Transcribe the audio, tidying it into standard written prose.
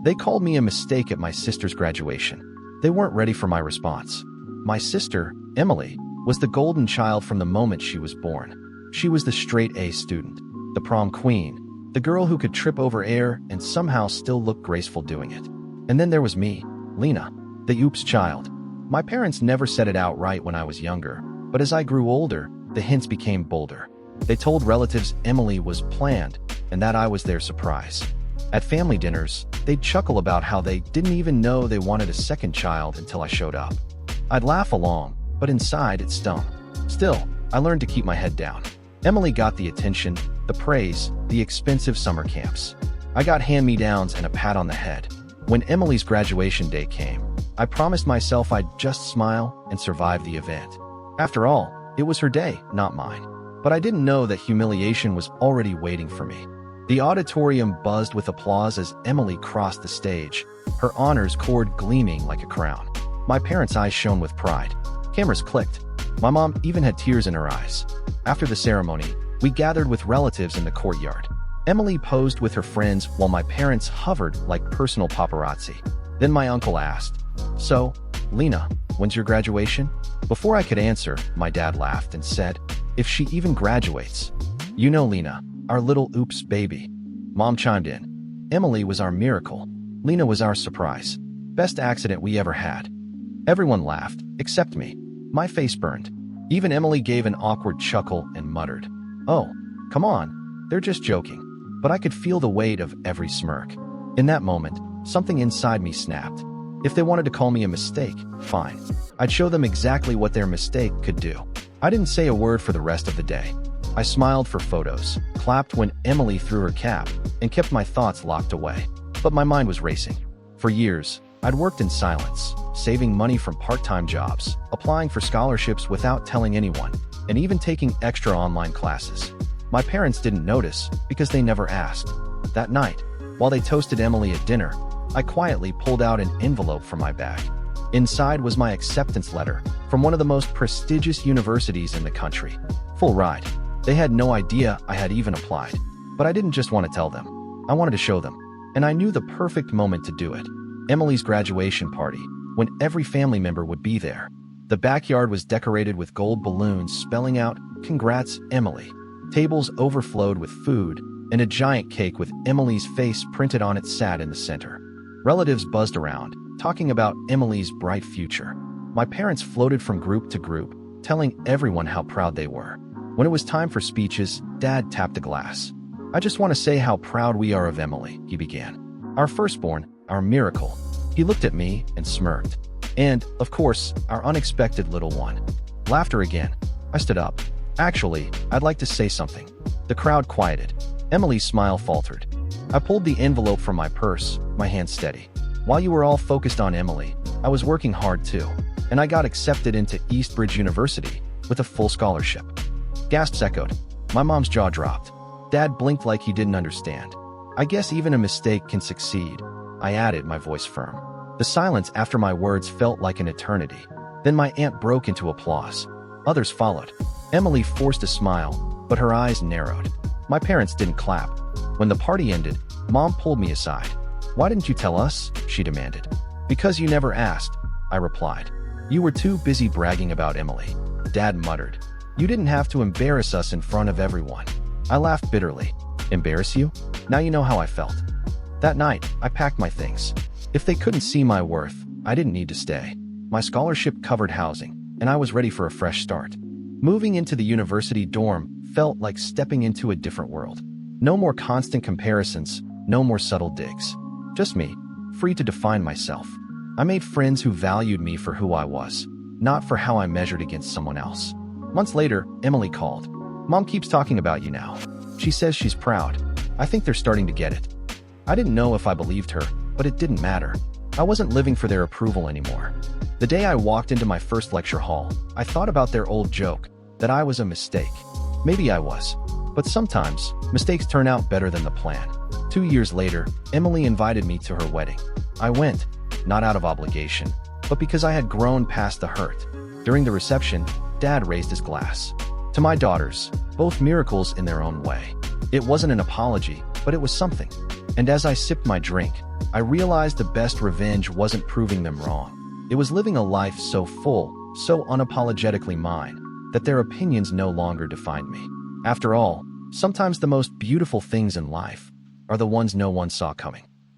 They called me a mistake at my sister's graduation. They weren't ready for my response. My sister, Emily, was the golden child from the moment she was born. She was the straight A student, the prom queen, the girl who could trip over air and somehow still look graceful doing it. And then there was me, Lena, the oops child. My parents never said it outright when I was younger, but as I grew older, the hints became bolder. They told relatives Emily was planned and that I was their surprise. At family dinners, they'd chuckle about how they didn't even know they wanted a second child until I showed up. I'd laugh along, but inside it stung. Still, I learned to keep my head down. Emily got the attention, the praise, the expensive summer camps. I got hand-me-downs and a pat on the head. When Emily's graduation day came, I promised myself I'd just smile and survive the event. After all, it was her day, not mine. But I didn't know that humiliation was already waiting for me. The auditorium buzzed with applause as Emily crossed the stage, her honors cord gleaming like a crown. My parents' eyes shone with pride. Cameras clicked. My mom even had tears in her eyes. After the ceremony, we gathered with relatives in the courtyard. Emily posed with her friends while my parents hovered like personal paparazzi. Then my uncle asked, "So, Lena, when's your graduation?" Before I could answer, my dad laughed and said, "If she even graduates." "You know Lena, our little oops baby." Mom chimed in. Emily was our miracle. Lena was our surprise. Best accident we ever had. Everyone laughed, except me. My face burned. Even Emily gave an awkward chuckle and muttered, "Oh, come on, they're just joking." But I could feel the weight of every smirk. In that moment, something inside me snapped. If they wanted to call me a mistake, fine. I'd show them exactly what their mistake could do. I didn't say a word for the rest of the day. I smiled for photos, clapped when Emily threw her cap, and kept my thoughts locked away. But my mind was racing. For years, I'd worked in silence, saving money from part-time jobs, applying for scholarships without telling anyone, and even taking extra online classes. My parents didn't notice because they never asked. That night, while they toasted Emily at dinner, I quietly pulled out an envelope from my bag. Inside was my acceptance letter from one of the most prestigious universities in the country. Full ride. They had no idea I had even applied. But I didn't just want to tell them. I wanted to show them. And I knew the perfect moment to do it. Emily's graduation party, when every family member would be there. The backyard was decorated with gold balloons spelling out, "Congrats, Emily." Tables overflowed with food, and a giant cake with Emily's face printed on it sat in the center. Relatives buzzed around, talking about Emily's bright future. My parents floated from group to group, telling everyone how proud they were. When it was time for speeches, Dad tapped a glass. "I just want to say how proud we are of Emily," he began. "Our firstborn, our miracle." He looked at me and smirked. "And, of course, our unexpected little one." Laughter again. I stood up. "Actually, I'd like to say something." The crowd quieted. Emily's smile faltered. I pulled the envelope from my purse, my hand steady. "While you were all focused on Emily, I was working hard too, and I got accepted into Eastbridge University with a full scholarship." Gasps echoed. My mom's jaw dropped. Dad blinked like he didn't understand. "I guess even a mistake can succeed," I added, my voice firm. The silence after my words felt like an eternity. Then my aunt broke into applause. Others followed. Emily forced a smile, but her eyes narrowed. My parents didn't clap. When the party ended, Mom pulled me aside. "Why didn't you tell us?" she demanded. "Because you never asked," I replied. "You were too busy bragging about Emily." Dad muttered. "You didn't have to embarrass us in front of everyone." I laughed bitterly. "Embarrass you? Now you know how I felt." That night, I packed my things. If they couldn't see my worth, I didn't need to stay. My scholarship covered housing, and I was ready for a fresh start. Moving into the university dorm felt like stepping into a different world. No more constant comparisons, no more subtle digs. Just me, free to define myself. I made friends who valued me for who I was, not for how I measured against someone else. Months later, Emily called. "Mom keeps talking about you now. She says she's proud. I think they're starting to get it." I didn't know if I believed her, but it didn't matter. I wasn't living for their approval anymore. The day I walked into my first lecture hall, I thought about their old joke, that I was a mistake. Maybe I was. But sometimes, mistakes turn out better than the plan. 2 years later, Emily invited me to her wedding. I went, not out of obligation, but because I had grown past the hurt. During the reception, Dad raised his glass. "To my daughters, both miracles in their own way." It wasn't an apology, but it was something. And as I sipped my drink, I realized the best revenge wasn't proving them wrong. It was living a life so full, so unapologetically mine, that their opinions no longer defined me. After all, sometimes the most beautiful things in life are the ones no one saw coming.